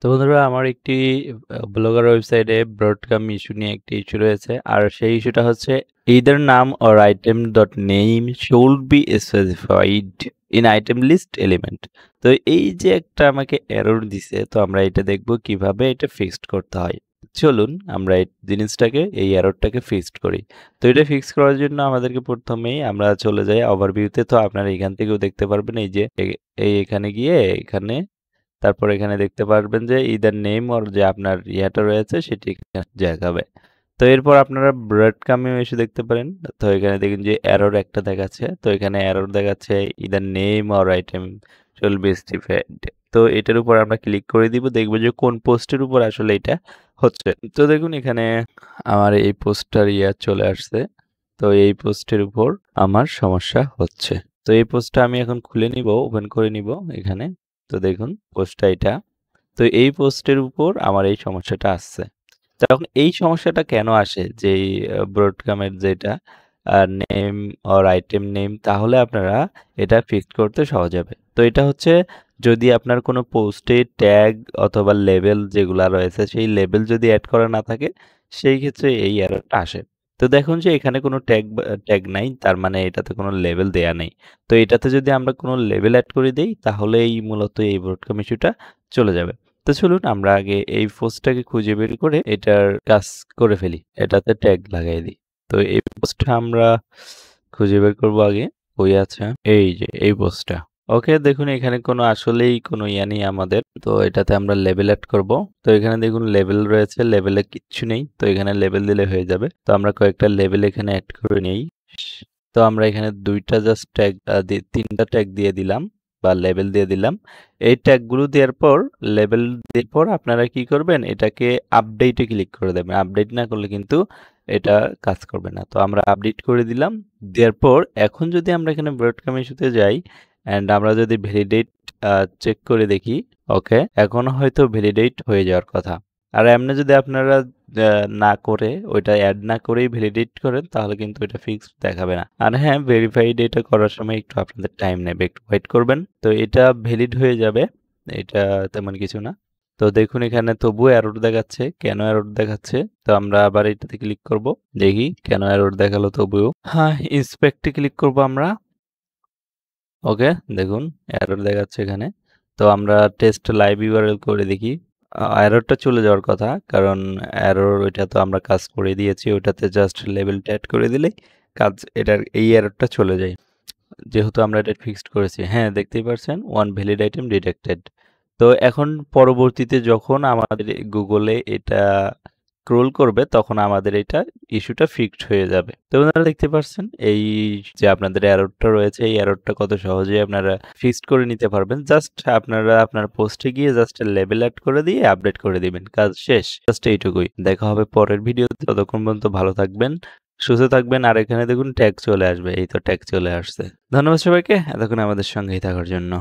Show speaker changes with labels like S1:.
S1: তো বন্ধুরা আমার একটি ব্লগার ওয়েবসাইটে ব্রডকাম ইস্যু নিয়ে একটি ইস্যু রয়েছে আর সেই ইস্যুটা হচ্ছে either নাম or item dot name should be specified in item list element। তো এই যে একটা আমাকে এরর দিছে, তো আমরা এটা দেখব কিভাবে এটা ফিক্সড করতে হয়। চলুন আমরা এই জিনিসটাকে, এই এররটাকে ফিক্সড করি। তো এটা ফিক্স করার জন্য আমাদেরকে প্রথমেই আমরা চলে যাই ওভারভিউতে। তো আপনারা এখান থেকেও দেখতে পারবেন, এই যে এখানে গিয়ে এখানে, তারপর এখানে দেখতে পারবেন যে ইদার নেম ওর যে আপনার ইয়াটা রয়েছে সেটি দেখাবে। তো এরপর আপনারা ব্রেড কামেও এসে দেখতে পারেন। তো এখানে দেখুন যে এরর একটা দেখাচ্ছে। তো এখানে এরর দেখাচ্ছে either name or item should be specified. তো এটার উপর আমরা ক্লিক করে দিব, দেখব যে কোন পোস্টের উপর আসলে এটা হচ্ছে। তো দেখুন এখানে আমার এই পোস্টটার ইয়া চলে আসছে। তো এই পোস্টের উপর আমার সমস্যা হচ্ছে। তো এই পোস্টটা আমি এখন খুলে নিব, ওপেন করে নিব এখানে। তো দেখুন পোস্টটা এটা। তো এই পোস্টের উপর আমার এই সমস্যাটা আসছে। তো এখন এই সমস্যাটা কেন আসে, যে ব্রডকামের যেটা নেম অর আইটেম নেম, তাহলে আপনারা এটা ফিক্স করতে সহজ হবে। তো এটা হচ্ছে যদি আপনার কোনো পোস্টে ট্যাগ অথবা লেবেল যেগুলা রয়েছে সেই লেবেল যদি অ্যাড করা না থাকে, সেই ক্ষেত্রে এই এররটা আসে। তো দেখুন যে এখানে কোনো ট্যাগ নাই, তার মানে এটাতে কোনো লেবেল দেয়া নেই। তো এটাতে যদি আমরা কোনো লেবেল অ্যাড করে দেই তাহলে এই মূলত এই ব্রডকাম ইস্যুটা চলে যাবে। তো চলুন আমরা আগে এই পোস্টটাকে খুঁজে বের করে এটার কাজ করে ফেলি, এটাতে ট্যাগ লাগাই দিই। তো এই পোস্টটা আমরা খুঁজে বের করব আগে, কই আছে, এই যে এই পোস্টটা। ওকে, দেখুন এখানে কোনো আসলেই কোনো ইয়া নেই আমাদের। তো এটাতে আমরা লেবেল অ্যাড করব। তো এখানে দেখুন লেবেল রয়েছে, লেবেলে কিচ্ছু নেই। তো এখানে লেবেল দিলে হয়ে যাবে। তো আমরা কয়েকটা লেবেল এখানে অ্যাড করে নেই। তো আমরা এখানে দুইটা জাস্ট ট্যাগ তিনটা ট্যাগ দিয়ে দিলাম বা লেবেল দিয়ে দিলাম। এই ট্যাগগুলো দেওয়ার পর, লেবেল দেওয়ার পর আপনারা কি করবেন, এটাকে আপডেটে ক্লিক করে দেবেন। আপডেট না করলে কিন্তু এটা কাজ করবে না। তো আমরা আপডেট করে দিলাম। দেওয়ার পর এখন যদি আমরা এখানে ব্রডকাম ইস্যুতে যাই অ্যান্ড আমরা যদি ভ্যালিডেট চেক করে দেখি, ওকে এখন হয়তো ভ্যালিডেট হয়ে যাওয়ার কথা। আর এমনি যদি আপনারা না করে, ওইটা অ্যাড না করেই ভ্যালিডেট করেন, তাহলে কিন্তু এটা ফিক্সড দেখাবে না। আর হ্যাঁ, ভেরিফাইড এটা করার সময় একটু আপনাদের টাইম নেবে, একটু ওয়েট করবেন। তো এটা ভ্যালিড হয়ে যাবে, এটা তেমন কিছু না। তো দেখুন এখানে তবুও এরর দেখাচ্ছে। কেন এরর দেখাচ্ছে? তো আমরা আবার এটাতে ক্লিক করব, দেখি কেন এরর দেখালো তবুও। হ্যাঁ, ইন্সপেক্টে ক্লিক করব আমরা। ওকে, দেখুন এরর দেখাচ্ছে এখানে। তো আমরা টেস্ট লাইভ ইউআরএল করে দেখি। এররটা চলে যাওয়ার কথা, কারণ এরর ওইটা তো আমরা কাজ করে দিয়েছি, ওটাতে জাস্ট লেবেলটা অ্যাড করে দিলেই কাজ, এটার এই এররটা চলে যায়, যেহেতু আমরা এটা ফিক্সড করেছি। হ্যাঁ, দেখতেই পাচ্ছেন ওয়ান ভ্যালিড আইটেম ডিটেক্টেড। তো এখন পরবর্তীতে যখন আমাদের গুগলে এটা স্ক্রোল করবে তখন আমাদের এটা ইস্যুটা ফিক্সড হয়ে যাবে। তো আপনারা দেখতে পাচ্ছেন এই যে আপনাদের এররটা রয়েছে, এই এররটা কত সহজেই আপনারা ফিক্সড করে নিতে পারবেন। জাস্ট আপনারা আপনার পোস্টে গিয়ে জাস্ট লেবেল অ্যাড করে দিয়ে আপডেট করে দিবেন, কাজ শেষ। জাস্ট এইটুকুই। দেখা হবে পরের ভিডিওতে, ততক্ষণ পর্যন্ত ভালো থাকবেন, সুস্থ থাকবেন। আর এখানে দেখুন ট্যাগ চলে আসবে, এই তো ট্যাগ চলে আসছে। ধন্যবাদ সবাইকে এতক্ষণ আমাদের সঙ্গেই থাকার জন্য।